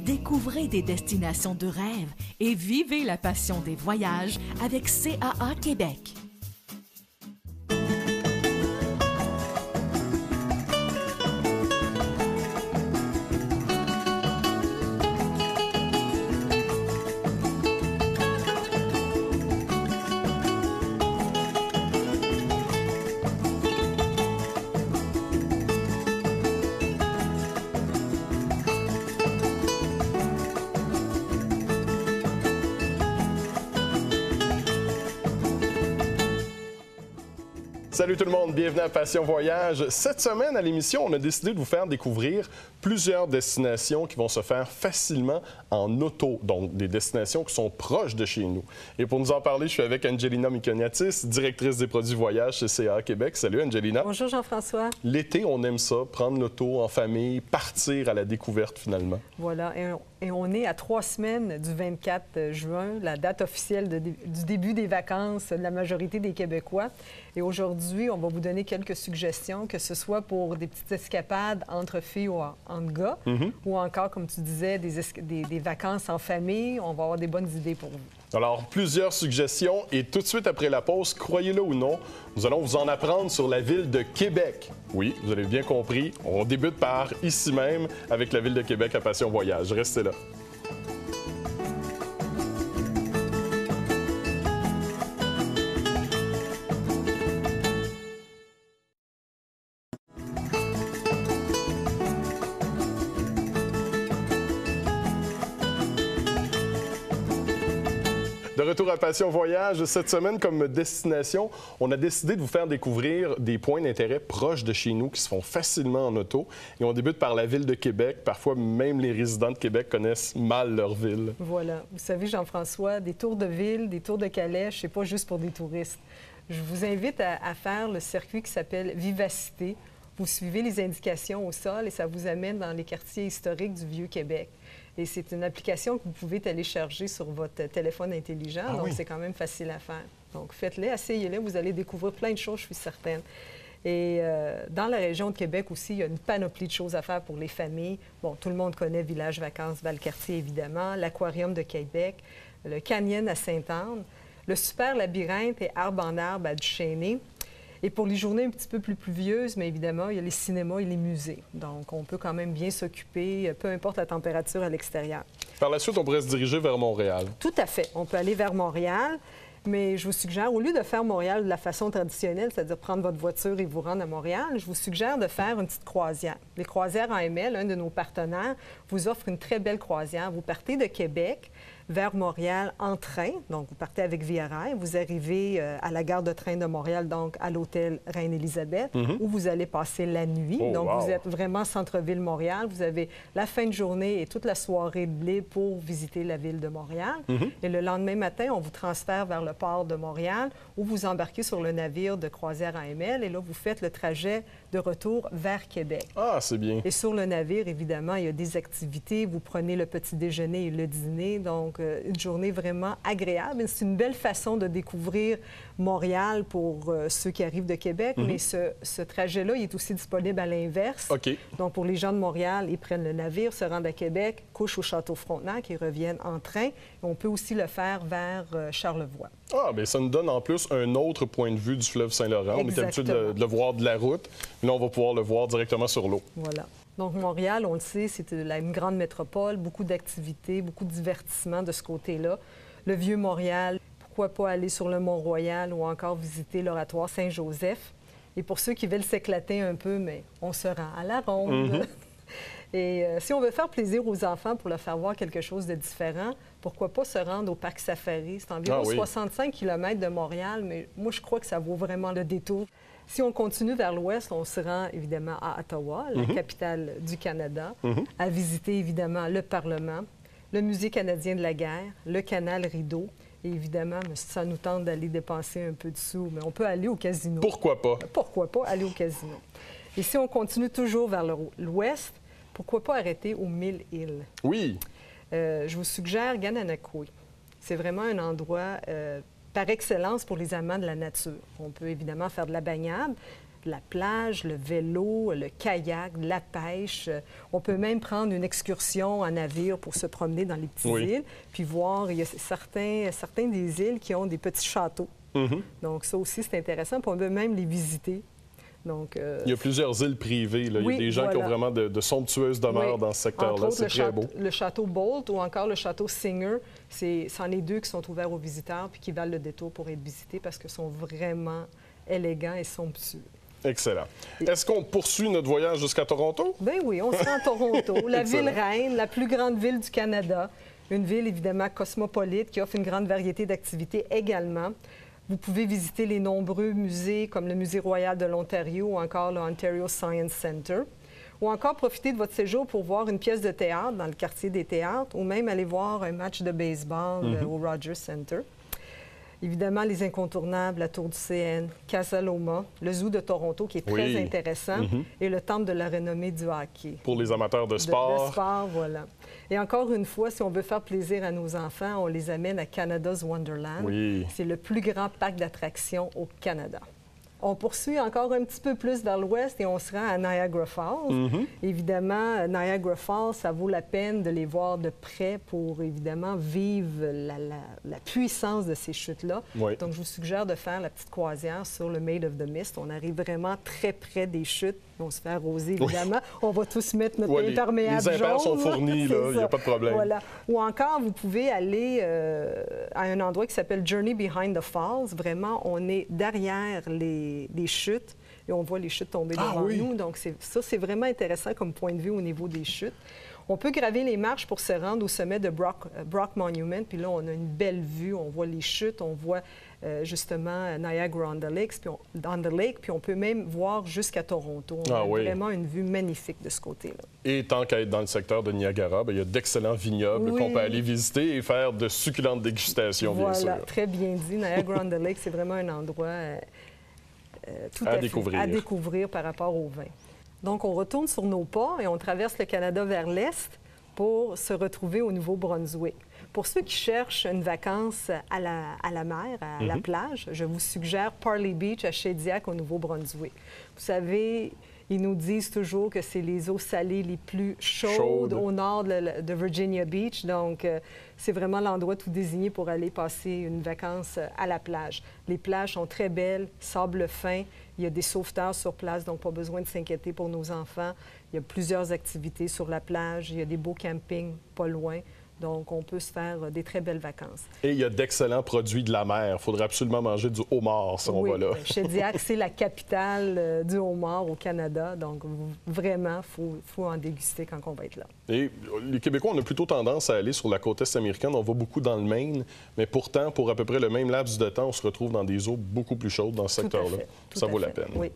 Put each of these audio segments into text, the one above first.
Découvrez des destinations de rêve et vivez la passion des voyages avec CAA Québec. Salut tout le monde, bienvenue à Passion Voyage. Cette semaine à l'émission, on a décidé de vous faire découvrir plusieurs destinations qui vont se faire facilement en auto, donc des destinations qui sont proches de chez nous. Et pour nous en parler, je suis avec Angelina Mikoniatis, directrice des produits voyage chez CAA Québec. Salut Angelina. Bonjour Jean-François. L'été, on aime ça, prendre l'auto en famille, partir à la découverte finalement. Voilà, et on est à 3 semaines du 24 juin, la date officielle du début des vacances de la majorité des Québécois. Et aujourd'hui, on va vous donner quelques suggestions, que ce soit pour des petites escapades entre filles ou entre gars, ou encore, comme tu disais, des vacances en famille. On va avoir des bonnes idées pour vous. Alors, plusieurs suggestions et tout de suite après la pause, croyez-le ou non, nous allons vous en apprendre sur la ville de Québec. Oui, vous avez bien compris, on débute par ici même avec la ville de Québec à Passion Voyage. Restez là. De retour à Passion Voyage, cette semaine, comme destination, on a décidé de vous faire découvrir des points d'intérêt proches de chez nous qui se font facilement en auto. Et on débute par la ville de Québec. Parfois, même les résidents de Québec connaissent mal leur ville. Voilà. Vous savez, Jean-François, des tours de ville, des tours de calèche, c'est pas juste pour des touristes. Je vous invite à faire le circuit qui s'appelle Vivacité. Vous suivez les indications au sol et ça vous amène dans les quartiers historiques du Vieux-Québec. Et c'est une application que vous pouvez télécharger sur votre téléphone intelligent, donc c'est quand même facile à faire. Donc faites-le, essayez-le, vous allez découvrir plein de choses, je suis certaine. Et dans la région de Québec aussi, il y a une panoplie de choses à faire pour les familles. Bon, tout le monde connaît Village Vacances Valcartier, évidemment, l'Aquarium de Québec, le Canyon à Sainte-Anne, le Super Labyrinthe et Arbre en Arbre à Duchesnay. Et pour les journées un petit peu plus pluvieuses, mais évidemment, il y a les cinémas et les musées. Donc, on peut quand même bien s'occuper, peu importe la température à l'extérieur. Par la suite, on pourrait se diriger vers Montréal. Tout à fait. On peut aller vers Montréal, mais je vous suggère, au lieu de faire Montréal de la façon traditionnelle, c'est-à-dire prendre votre voiture et vous rendre à Montréal, je vous suggère de faire une petite croisière. Les croisières AML, un de nos partenaires, vous offre une très belle croisière. Vous partez de Québec vers Montréal en train. Donc, vous partez avec Via Rail. Vous arrivez à la gare de train de Montréal, donc à l'hôtel Reine-Élisabeth, où vous allez passer la nuit. Donc, vous êtes vraiment centre-ville Montréal. Vous avez la fin de journée et toute la soirée de libre pour visiter la ville de Montréal. Et le lendemain matin, on vous transfère vers le port de Montréal, où vous embarquez sur le navire de croisière AML. Et là, vous faites le trajet de retour vers Québec. Ah, c'est bien. Et sur le navire, évidemment, il y a des activités. Vous prenez le petit déjeuner et le dîner. Donc, une journée vraiment agréable. C'est une belle façon de découvrir Montréal pour ceux qui arrivent de Québec, mais ce trajet-là, il est aussi disponible à l'inverse. OK. Donc, pour les gens de Montréal, ils prennent le navire, se rendent à Québec, couchent au Château Frontenac et reviennent en train. Et on peut aussi le faire vers Charlevoix. Ah, bien, ça nous donne en plus un autre point de vue du fleuve Saint-Laurent. On est habitué de le voir de la route, mais là, on va pouvoir le voir directement sur l'eau. Voilà. Donc, Montréal, on le sait, c'est une grande métropole, beaucoup d'activités, beaucoup de divertissements de ce côté-là. Le Vieux-Montréal, pourquoi pas aller sur le Mont-Royal ou encore visiter l'Oratoire Saint-Joseph. Et pour ceux qui veulent s'éclater un peu, mais on se rend à la ronde. Et si on veut faire plaisir aux enfants pour leur faire voir quelque chose de différent, pourquoi pas se rendre au parc Safari? C'est environ 65 km de Montréal, mais moi, je crois que ça vaut vraiment le détour. Si on continue vers l'ouest, on se rend évidemment à Ottawa, la capitale du Canada, à visiter évidemment le Parlement, le Musée canadien de la guerre, le canal Rideau. Et évidemment, ça nous tente d'aller dépenser un peu de sous, mais on peut aller au casino. Pourquoi pas? Pourquoi pas aller au casino? Et si on continue toujours vers l'ouest, pourquoi pas arrêter aux 1000 îles? Oui. Je vous suggère Gananoque. C'est vraiment un endroit par excellence pour les amants de la nature. On peut évidemment faire de la baignade. la plage, le vélo, le kayak, la pêche. On peut même prendre une excursion en navire pour se promener dans les petites îles, puis voir, il y a certains des îles qui ont des petits châteaux. Donc ça aussi, c'est intéressant, puis on peut même les visiter. Donc, il y a plusieurs îles privées. Là. Il y a des gens qui ont vraiment de somptueuses demeures dans ce secteur-là. C'est très beau. Le château Bolt ou encore le château Singer, c'en est deux qui sont ouverts aux visiteurs puis qui valent le détour pour être visités parce qu'ils sont vraiment élégants et somptueux. Excellent. Est-ce qu'on poursuit notre voyage jusqu'à Toronto? Bien oui, on se rend à Toronto, la ville reine, la plus grande ville du Canada. Une ville évidemment cosmopolite qui offre une grande variété d'activités également. Vous pouvez visiter les nombreux musées comme le Musée royal de l'Ontario ou encore le Ontario Science Centre. Ou encore profiter de votre séjour pour voir une pièce de théâtre dans le quartier des théâtres ou même aller voir un match de baseball au Rogers Centre. Évidemment, les incontournables, la Tour du CN, Casa Loma, le Zoo de Toronto qui est très intéressant et le Temple de la renommée du hockey. Pour les amateurs de sport. De sport, voilà. Et encore une fois, si on veut faire plaisir à nos enfants, on les amène à Canada's Wonderland. C'est le plus grand parc d'attractions au Canada. On poursuit encore un petit peu plus vers l'ouest et on se rend à Niagara Falls. Évidemment, Niagara Falls, ça vaut la peine de les voir de près pour, évidemment, vivre la puissance de ces chutes-là. Donc, je vous suggère de faire la petite croisière sur le Maid of the Mist. On arrive vraiment très près des chutes. On se fait arroser, évidemment. On va tous mettre notre imperméable jaune. Les impairs sont fournis, là. Il n'y a pas de problème. Voilà. Ou encore, vous pouvez aller à un endroit qui s'appelle Journey Behind the Falls. Vraiment, on est derrière les chutes et on voit les chutes tomber devant nous. Donc, ça, c'est vraiment intéressant comme point de vue au niveau des chutes. On peut graver les marches pour se rendre au sommet de Brock Monument. Puis là, on a une belle vue. On voit les chutes, on voit justement Niagara-on-the-Lake. Puis on peut même voir jusqu'à Toronto. On a vraiment une vue magnifique de ce côté-là. Et tant qu'à être dans le secteur de Niagara, bien, il y a d'excellents vignobles qu'on peut aller visiter et faire de succulentes dégustations, bien sûr. Voilà, très bien dit. Niagara-on-the-Lake, c'est vraiment un endroit tout à découvrir par rapport au vin. Donc, on retourne sur nos pas et on traverse le Canada vers l'est pour se retrouver au Nouveau-Brunswick. Pour ceux qui cherchent une vacance à la mer, à la plage, je vous suggère Parley Beach à Shediac au Nouveau-Brunswick. Vous savez, ils nous disent toujours que c'est les eaux salées les plus chaudes au nord de Virginia Beach. Donc, c'est vraiment l'endroit tout désigné pour aller passer une vacance à la plage. Les plages sont très belles, sable fin. Il y a des sauveteurs sur place, donc pas besoin de s'inquiéter pour nos enfants. Il y a plusieurs activités sur la plage. Il y a des beaux campings pas loin. Donc, on peut se faire des très belles vacances. Et il y a d'excellents produits de la mer. Il faudrait absolument manger du homard si on va là. Shediac, c'est la capitale du homard au Canada. Donc, vraiment, il faut en déguster quand on va être là. Et les Québécois, on a plutôt tendance à aller sur la côte est américaine. On va beaucoup dans le Maine. Mais pourtant, pour à peu près le même laps de temps, on se retrouve dans des eaux beaucoup plus chaudes dans ce secteur-là. Ça vaut la peine. Oui.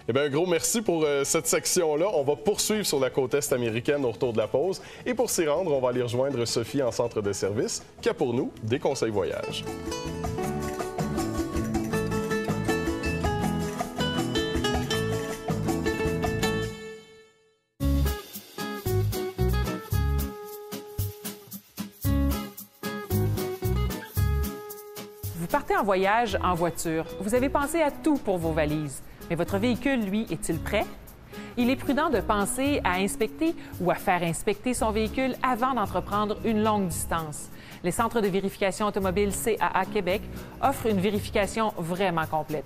Eh bien, un gros merci pour cette section-là. On va poursuivre sur la côte est américaine au retour de la pause. Et pour s'y rendre, on va aller rejoindre Sophie en centre de service, qui a pour nous des conseils voyage. Vous partez en voyage en voiture. Vous avez pensé à tout pour vos valises. Mais votre véhicule, lui, est-il prêt? Il est prudent de penser à inspecter ou à faire inspecter son véhicule avant d'entreprendre une longue distance. Les centres de vérification automobile CAA Québec offrent une vérification vraiment complète.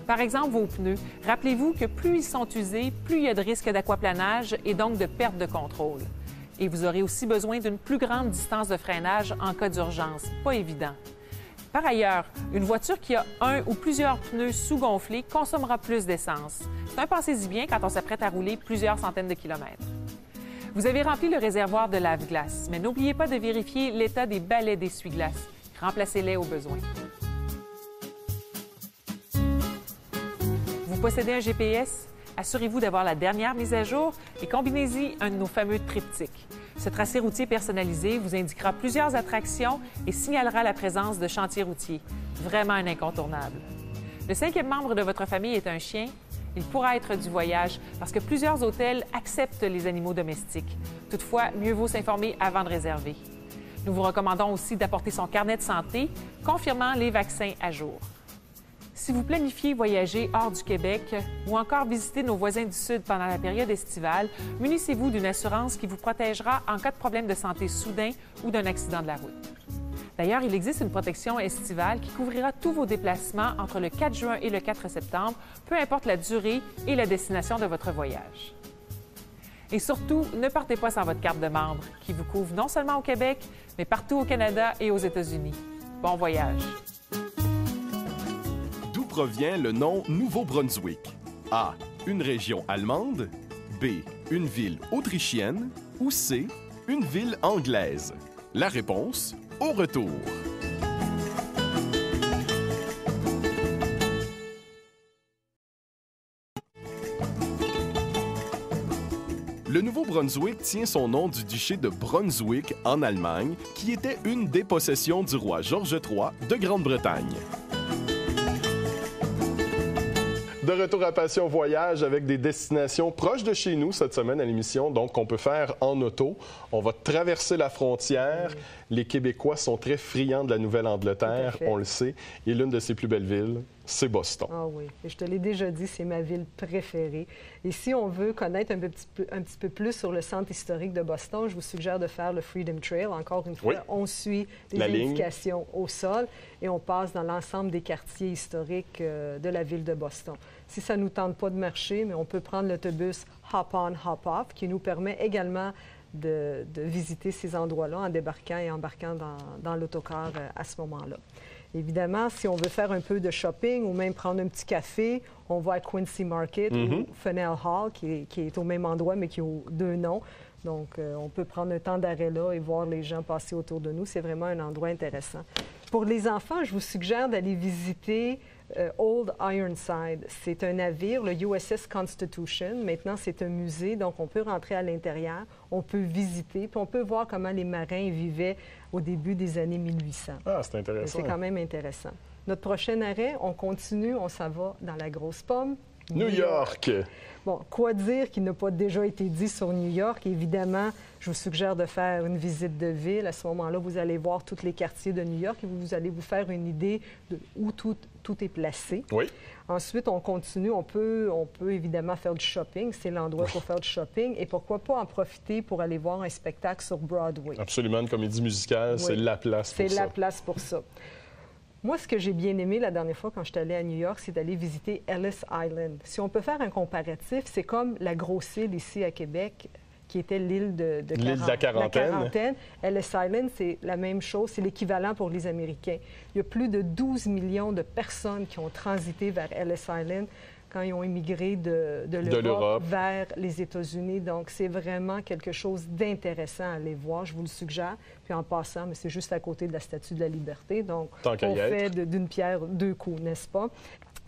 Par exemple, vos pneus. Rappelez-vous que plus ils sont usés, plus il y a de risques d'aquaplanage et donc de perte de contrôle. Et vous aurez aussi besoin d'une plus grande distance de freinage en cas d'urgence. Pas évident. Par ailleurs, une voiture qui a un ou plusieurs pneus sous-gonflés consommera plus d'essence. C'est un pensez-y bien quand on s'apprête à rouler plusieurs centaines de kilomètres. Vous avez rempli le réservoir de lave-glace, mais n'oubliez pas de vérifier l'état des balais d'essuie-glace. Remplacez-les au besoin. Vous possédez un GPS? Assurez-vous d'avoir la dernière mise à jour et combinez-y un de nos fameux triptyques. Ce tracé routier personnalisé vous indiquera plusieurs attractions et signalera la présence de chantiers routiers. Vraiment un incontournable. Le 5e membre de votre famille est un chien. Il pourra être du voyage parce que plusieurs hôtels acceptent les animaux domestiques. Toutefois, mieux vaut s'informer avant de réserver. Nous vous recommandons aussi d'apporter son carnet de santé, confirmant les vaccins à jour. Si vous planifiez voyager hors du Québec ou encore visiter nos voisins du Sud pendant la période estivale, munissez-vous d'une assurance qui vous protégera en cas de problème de santé soudain ou d'un accident de la route. D'ailleurs, il existe une protection estivale qui couvrira tous vos déplacements entre le 4 juin et le 4 septembre, peu importe la durée et la destination de votre voyage. Et surtout, ne partez pas sans votre carte de membre, qui vous couvre non seulement au Québec, mais partout au Canada et aux États-Unis. Bon voyage! D'où provient le nom Nouveau-Brunswick? A. Une région allemande. B. Une ville autrichienne. Ou C. Une ville anglaise. La réponse, au retour. Le Nouveau-Brunswick tient son nom du duché de Brunswick, en Allemagne, qui était une des possessions du roi George III de Grande-Bretagne. De retour à Passion Voyage avec des destinations proches de chez nous cette semaine à l'émission, donc qu'on peut faire en auto. On va traverser la frontière. Les Québécois sont très friands de la Nouvelle-Angleterre, on le sait. Et l'une de ses plus belles villes, c'est Boston. Ah oui, et je te l'ai déjà dit, c'est ma ville préférée. Et si on veut connaître un petit peu plus sur le centre historique de Boston, je vous suggère de faire le Freedom Trail. Encore une fois, on suit les indications au sol et on passe dans l'ensemble des quartiers historiques de la ville de Boston. Si ça ne nous tente pas de marcher, mais on peut prendre l'autobus Hop-on, Hop-off qui nous permet également de visiter ces endroits-là en débarquant et embarquant dans l'autocar à ce moment-là. Évidemment, si on veut faire un peu de shopping ou même prendre un petit café, on va à Quincy Market ou Funnell Hall, qui est au même endroit, mais qui a deux noms. Donc, on peut prendre un temps d'arrêt là et voir les gens passer autour de nous. C'est vraiment un endroit intéressant. Pour les enfants, je vous suggère d'aller visiter Old Ironside. C'est un navire, le USS Constitution. Maintenant, c'est un musée, donc on peut rentrer à l'intérieur, on peut visiter, puis on peut voir comment les marins vivaient au début des années 1800. Ah, c'est intéressant. C'est quand même intéressant. Notre prochain arrêt, on continue, on s'en va dans la grosse pomme. New York. Bon, quoi dire qui n'a pas déjà été dit sur New York? Évidemment, je vous suggère de faire une visite de ville. À ce moment-là, vous allez voir tous les quartiers de New York et vous allez vous faire une idée de où tout est placé. Oui. Ensuite, on continue. On peut évidemment faire du shopping. C'est l'endroit pour faire du shopping. Et pourquoi pas en profiter pour aller voir un spectacle sur Broadway? Absolument, une comédie musicale, c'est la place pour ça. C'est la place pour ça. Moi, ce que j'ai bien aimé la dernière fois quand je suis allée à New York, c'est d'aller visiter Ellis Island. Si on peut faire un comparatif, c'est comme la grosse île ici à Québec, qui était l'île de la quarantaine. Ellis Island, c'est la même chose, c'est l'équivalent pour les Américains. Il y a plus de 12 millions de personnes qui ont transité vers Ellis Island quand ils ont émigré de l'Europe vers les États-Unis. Donc, c'est vraiment quelque chose d'intéressant à aller voir, je vous le suggère. Puis en passant, mais c'est juste à côté de la Statue de la Liberté. Donc, on fait d'une pierre deux coups, n'est-ce pas?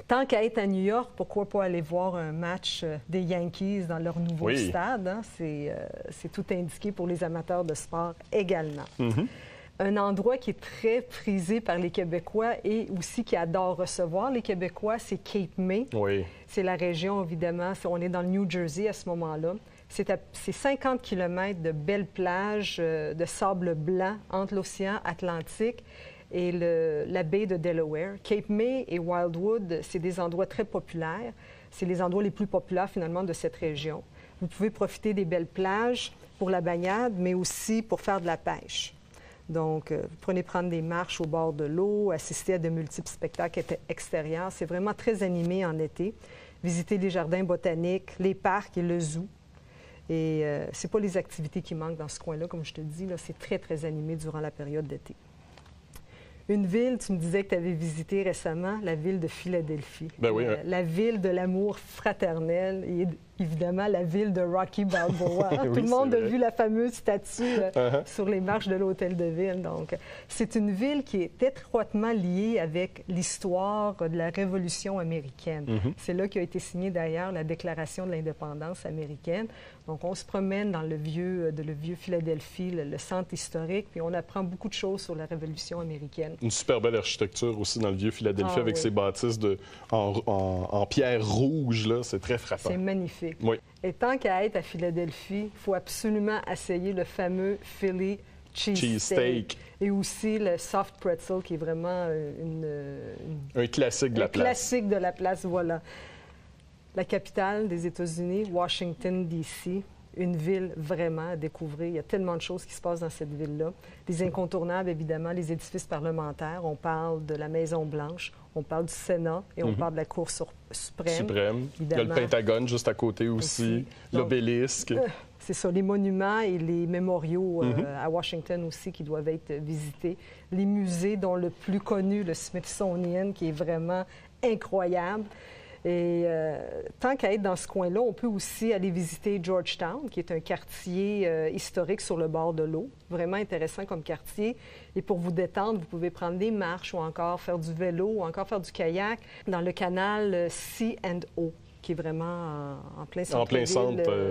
Tant qu'à être à New York, pourquoi pas aller voir un match des Yankees dans leur nouveau stade? Hein? C'est tout indiqué pour les amateurs de sport également. Un endroit qui est très prisé par les Québécois et aussi qui adore recevoir les Québécois, c'est Cape May. Oui. C'est la région, évidemment. On est dans le New Jersey à ce moment-là. C'est 50 km de belles plages de sable blanc entre l'océan Atlantique et la baie de Delaware. Cape May et Wildwood, c'est des endroits très populaires. C'est les endroits les plus populaires, finalement, de cette région. Vous pouvez profiter des belles plages pour la baignade, mais aussi pour faire de la pêche. Donc, vous prenez prendre des marches au bord de l'eau, assister à de multiples spectacles extérieurs. C'est vraiment très animé en été. Visiter les jardins botaniques, les parcs et le zoo. Et c'est pas les activités qui manquent dans ce coin-là, comme je te dis. C'est très, très animé durant la période d'été. Une ville, tu me disais que tu avais visité récemment, la ville de Philadelphie. Ben oui, la ville de l'amour fraternel et évidemment la ville de Rocky Balboa. Tout le monde a vu la fameuse statue sur les marches de l'hôtel de ville. Donc, c'est une ville qui est étroitement liée avec l'histoire de la Révolution américaine. C'est là qu'a été signée d'ailleurs la Déclaration de l'indépendance américaine. Donc, on se promène dans le vieux Philadelphie, le centre historique, puis on apprend beaucoup de choses sur la Révolution américaine. Une super belle architecture aussi dans le vieux Philadelphie avec ses bâtisses en pierre rouge. C'est très frappant. C'est magnifique. Oui. Et tant qu'à être à Philadelphie, il faut absolument essayer le fameux Philly cheesesteak. Et aussi le soft pretzel, qui est vraiment un classique de la place. Un classique de la place, voilà. La capitale des États-Unis, Washington, D.C., une ville vraiment à découvrir. Il y a tellement de choses qui se passent dans cette ville-là. Des incontournables, évidemment, les édifices parlementaires. On parle de la Maison-Blanche, on parle du Sénat et on parle de la Cour suprême. Il y a le Pentagone juste à côté aussi. L'obélisque. C'est ça, les monuments et les mémoriaux à Washington aussi qui doivent être visités. Les musées, dont le plus connu, le Smithsonian, qui est vraiment incroyable. Et tant qu'à être dans ce coin-là, on peut aussi aller visiter Georgetown, qui est un quartier historique sur le bord de l'eau. Vraiment intéressant comme quartier. Et pour vous détendre, vous pouvez prendre des marches ou encore faire du vélo ou encore faire du kayak dans le canal C&O, qui est vraiment en plein centre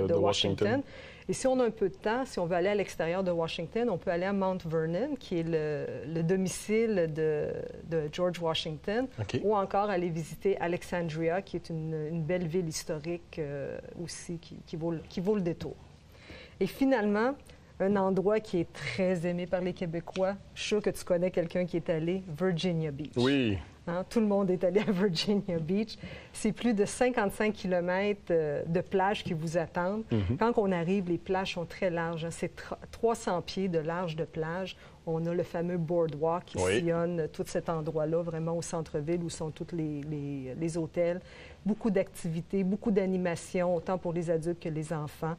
de Washington. Et si on a un peu de temps, si on veut aller à l'extérieur de Washington, on peut aller à Mount Vernon, qui est le domicile de George Washington, ou encore aller visiter Alexandria, qui est une belle ville historique aussi, qui vaut le détour. Et finalement, un endroit qui est très aimé par les Québécois, je suis sûre que tu connais quelqu'un qui est allé, Virginia Beach. Oui. Hein? Tout le monde est allé à Virginia Beach. C'est plus de 55 km de plages qui vous attendent. Quand on arrive, les plages sont très larges. Hein? C'est 300 pieds de large de plage. On a le fameux boardwalk qui sillonne tout cet endroit-là, vraiment au centre-ville, où sont tous les hôtels. Beaucoup d'activités, beaucoup d'animations, autant pour les adultes que les enfants.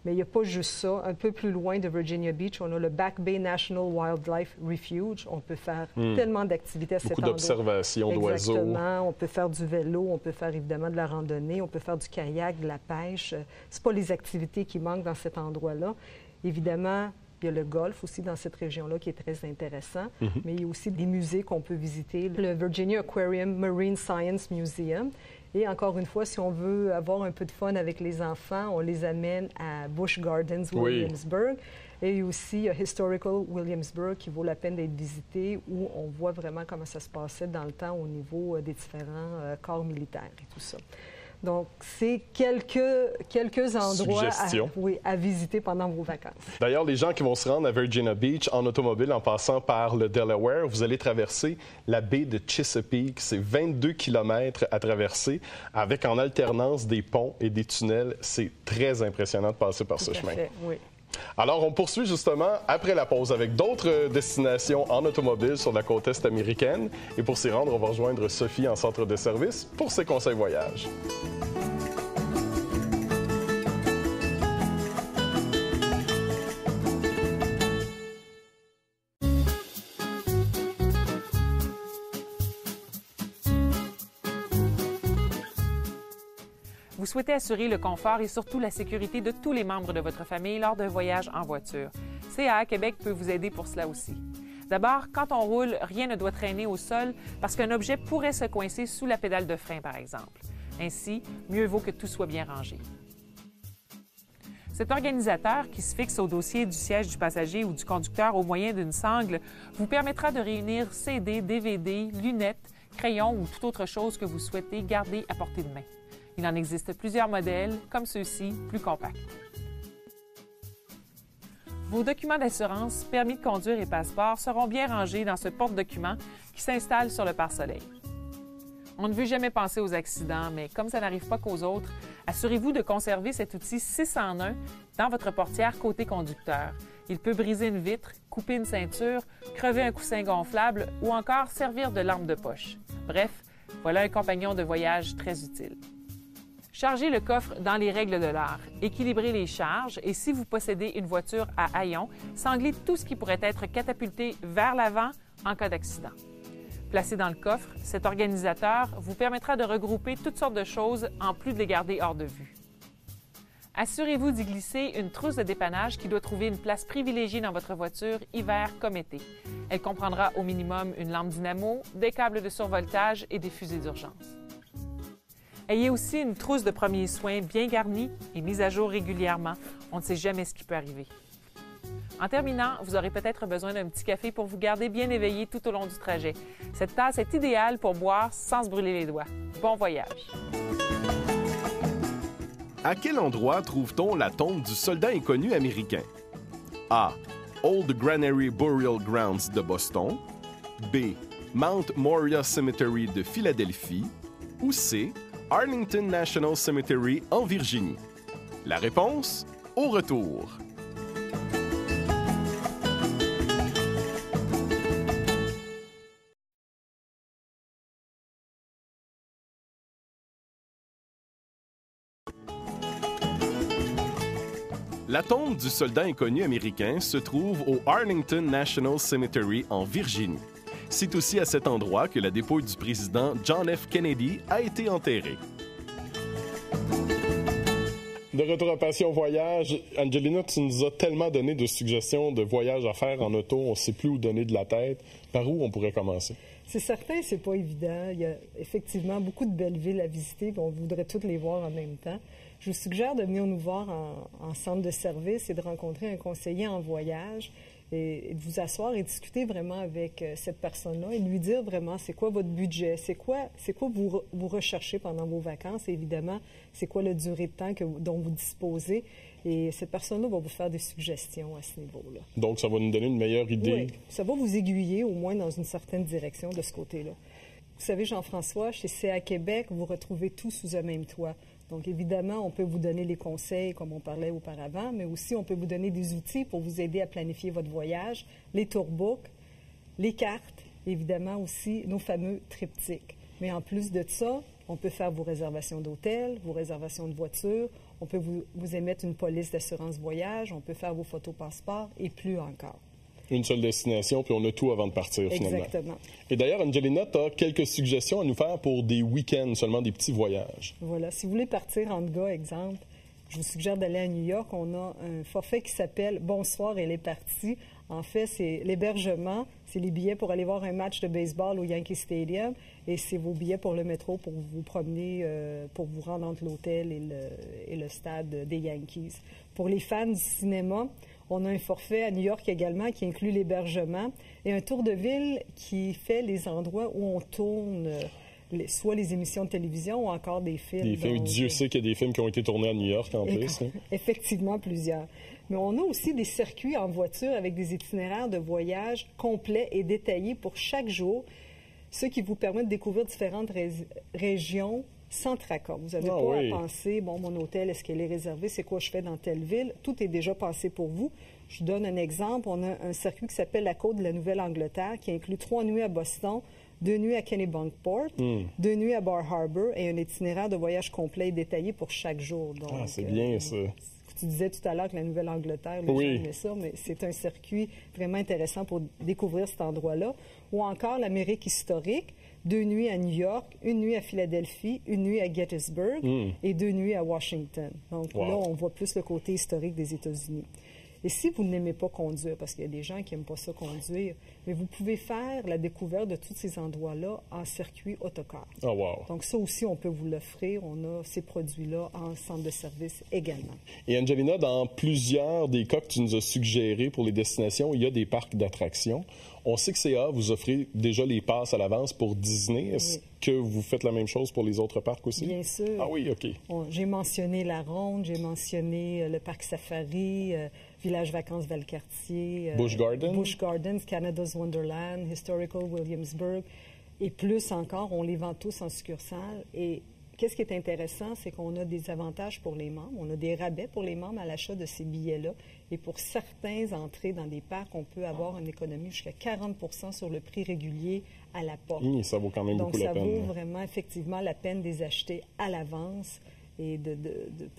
Mais il n'y a pas juste ça. Un peu plus loin de Virginia Beach, on a le Back Bay National Wildlife Refuge. On peut faire tellement d'activités à cet endroit. Beaucoup d'observations d'oiseaux. Exactement. On peut faire du vélo, on peut faire évidemment de la randonnée, on peut faire du kayak, de la pêche. C'est pas les activités qui manquent dans cet endroit-là. Évidemment, il y a le golf aussi dans cette région-là qui est très intéressant, mais il y a aussi des musées qu'on peut visiter. Le Virginia Aquarium Marine Science Museum. Et encore une fois, si on veut avoir un peu de fun avec les enfants, on les amène à Busch Gardens, Williamsburg. Et aussi, il y a Historical Williamsburg qui vaut la peine d'être visité, où on voit vraiment comment ça se passait dans le temps au niveau des différents corps militaires et tout ça. Donc, c'est quelques endroits à visiter pendant vos vacances. D'ailleurs, les gens qui vont se rendre à Virginia Beach en automobile en passant par le Delaware, vous allez traverser la baie de Chesapeake. C'est 22 km à traverser avec en alternance des ponts et des tunnels. C'est très impressionnant de passer par ce chemin. Oui. Alors, on poursuit justement après la pause avec d'autres destinations en automobile sur la côte est américaine. Et pour s'y rendre, on va rejoindre Sophie en centre de service pour ses conseils voyage. Vous souhaitez assurer le confort et surtout la sécurité de tous les membres de votre famille lors d'un voyage en voiture. CAA Québec peut vous aider pour cela aussi. D'abord, quand on roule, rien ne doit traîner au sol parce qu'un objet pourrait se coincer sous la pédale de frein, par exemple. Ainsi, mieux vaut que tout soit bien rangé. Cet organisateur, qui se fixe au dossier du siège du passager ou du conducteur au moyen d'une sangle, vous permettra de réunir CD, DVD, lunettes, crayons ou toute autre chose que vous souhaitez garder à portée de main. Il en existe plusieurs modèles, comme ceux-ci, plus compacts. Vos documents d'assurance, permis de conduire et passeport seront bien rangés dans ce porte-documents qui s'installe sur le pare-soleil. On ne veut jamais penser aux accidents, mais comme ça n'arrive pas qu'aux autres, assurez-vous de conserver cet outil 6 en 1 dans votre portière côté conducteur. Il peut briser une vitre, couper une ceinture, crever un coussin gonflable ou encore servir de lampe de poche. Bref, voilà un compagnon de voyage très utile. Chargez le coffre dans les règles de l'art, équilibrez les charges et si vous possédez une voiture à haillons, sanglez tout ce qui pourrait être catapulté vers l'avant en cas d'accident. Placé dans le coffre, cet organisateur vous permettra de regrouper toutes sortes de choses en plus de les garder hors de vue. Assurez-vous d'y glisser une trousse de dépannage qui doit trouver une place privilégiée dans votre voiture, hiver comme été. Elle comprendra au minimum une lampe dynamo, des câbles de survoltage et des fusées d'urgence. Ayez aussi une trousse de premiers soins bien garnie et mise à jour régulièrement. On ne sait jamais ce qui peut arriver. En terminant, vous aurez peut-être besoin d'un petit café pour vous garder bien éveillé tout au long du trajet. Cette tasse est idéale pour boire sans se brûler les doigts. Bon voyage! À quel endroit trouve-t-on la tombe du soldat inconnu américain? A. Old Granary Burial Grounds de Boston, B. Mount Moriah Cemetery de Philadelphie ou C. Arlington National Cemetery en Virginie? La réponse au retour. La tombe du soldat inconnu américain se trouve au Arlington National Cemetery en Virginie. C'est aussi à cet endroit que la dépouille du président John F. Kennedy a été enterrée. De retour à Passion Voyage, Angelina, tu nous as tellement donné de suggestions de voyages à faire en auto, on ne sait plus où donner de la tête. Par où on pourrait commencer? C'est certain, c'est pas évident. Il y a effectivement beaucoup de belles villes à visiter, puis on voudrait toutes les voir en même temps. Je vous suggère de venir nous voir en centre de service et de rencontrer un conseiller en voyage et de vous asseoir et discuter vraiment avec cette personne-là et de lui dire vraiment c'est quoi votre budget, c'est quoi vous recherchez pendant vos vacances et évidemment, c'est quoi la durée de temps dont vous disposez. Et cette personne-là va vous faire des suggestions à ce niveau-là. Donc, ça va nous donner une meilleure idée. Oui, ça va vous aiguiller au moins dans une certaine direction de ce côté-là. Vous savez, Jean-François, chez CA Québec, vous retrouvez tout sous un même toit. Donc, évidemment, on peut vous donner les conseils, comme on parlait auparavant, mais aussi on peut vous donner des outils pour vous aider à planifier votre voyage, les tourbooks, les cartes, évidemment aussi nos fameux triptyques. Mais en plus de ça, on peut faire vos réservations d'hôtel, vos réservations de voiture, on peut vous émettre une police d'assurance voyage, on peut faire vos photos passeport et plus encore. Une seule destination, puis on a tout avant de partir, finalement. Exactement. Et d'ailleurs, Angelina, tu as quelques suggestions à nous faire pour des week-ends, seulement des petits voyages. Voilà. Si vous voulez partir en gars, exemple, je vous suggère d'aller à New York. On a un forfait qui s'appelle « Bonsoir, elle est partie ». En fait, c'est l'hébergement, c'est les billets pour aller voir un match de baseball au Yankee Stadium et c'est vos billets pour le métro pour vous promener, pour vous rendre entre l'hôtel et le stade des Yankees. Pour les fans du cinéma, on a un forfait à New York également qui inclut l'hébergement et un tour de ville qui fait les endroits où on tourne soit les émissions de télévision ou encore des films. Des films, Dieu sait qu'il y a des films qui ont été tournés à New York en plus. Hein? Effectivement, plusieurs. Mais on a aussi des circuits en voiture avec des itinéraires de voyage complets et détaillés pour chaque jour, ce qui vous permet de découvrir différentes régions sans tracas. Vous n'avez pas à penser, bon, mon hôtel, est-ce qu'elle est réservée? C'est quoi je fais dans telle ville? Tout est déjà pensé pour vous. Je vous donne un exemple. On a un circuit qui s'appelle la Côte de la Nouvelle-Angleterre qui inclut 3 nuits à Boston, 2 nuits à Kennebunkport, 2 nuits à Bar Harbor et un itinéraire de voyage complet et détaillé pour chaque jour. Donc, c'est bien ça. Tu disais tout à l'heure que la Nouvelle-Angleterre, les gens aimaient ça, mais c'est un circuit vraiment intéressant pour découvrir cet endroit-là. Ou encore l'Amérique historique, 2 nuits à New York, 1 nuit à Philadelphie, 1 nuit à Gettysburg et 2 nuits à Washington. Donc là, on voit plus le côté historique des États-Unis. Et si vous n'aimez pas conduire, parce qu'il y a des gens qui n'aiment pas ça conduire, mais vous pouvez faire la découverte de tous ces endroits-là en circuit autocar. Oh, wow. Donc ça aussi, on peut vous l'offrir. On a ces produits-là en centre de service également. Et Angelina, dans plusieurs des cas que tu nous as suggérés pour les destinations, il y a des parcs d'attractions. On sait que CA, vous offrez déjà les passes à l'avance pour Disney. Est-ce que vous faites la même chose pour les autres parcs aussi? Bien sûr. Ah oui, OK. J'ai mentionné la Ronde, j'ai mentionné le parc Safari, Village Vacances Valcartier, Busch Gardens. Busch Gardens, Canada's Wonderland, Historical Williamsburg. Et plus encore, on les vend tous en succursale. Et qu'est-ce qui est intéressant, c'est qu'on a des avantages pour les membres. On a des rabais pour les membres à l'achat de ces billets-là. Et pour certains entrées dans des parcs, on peut avoir une économie jusqu'à 40 sur le prix régulier à la porte. Ça vaut quand même beaucoup la peine. Donc, ça vaut vraiment, effectivement, la peine de les acheter à l'avance et de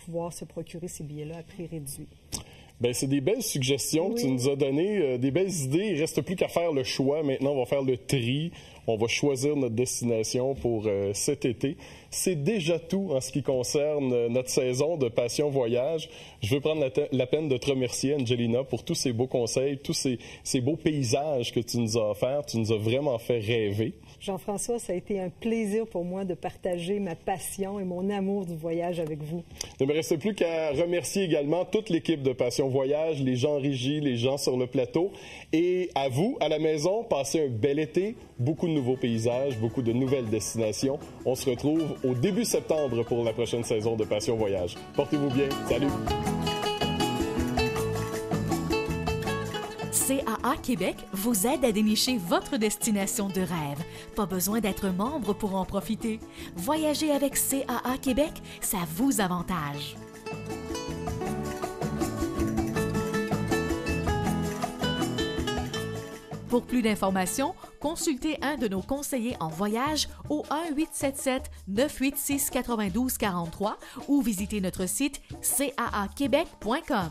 pouvoir se procurer ces billets-là à prix réduit. Bien, c'est des belles suggestions que tu nous as données, des belles idées. Il ne reste plus qu'à faire le choix. Maintenant, on va faire le tri. On va choisir notre destination pour cet été. C'est déjà tout en ce qui concerne notre saison de Passion Voyage. Je veux prendre la peine de te remercier, Angelina, pour tous ces beaux conseils, tous ces beaux paysages que tu nous as offerts. Tu nous as vraiment fait rêver. Jean-François, ça a été un plaisir pour moi de partager ma passion et mon amour du voyage avec vous. Il ne me reste plus qu'à remercier également toute l'équipe de Passion Voyage, les gens en régie, les gens sur le plateau. Et à vous, à la maison, passez un bel été, beaucoup de nouveaux paysages, beaucoup de nouvelles destinations. On se retrouve au début septembre pour la prochaine saison de Passion Voyage. Portez-vous bien. Salut! CAA Québec vous aide à dénicher votre destination de rêve. Pas besoin d'être membre pour en profiter. Voyager avec CAA Québec, ça vous avantage. Pour plus d'informations, consultez un de nos conseillers en voyage au 1-877-986-9243 ou visitez notre site caaquebec.com.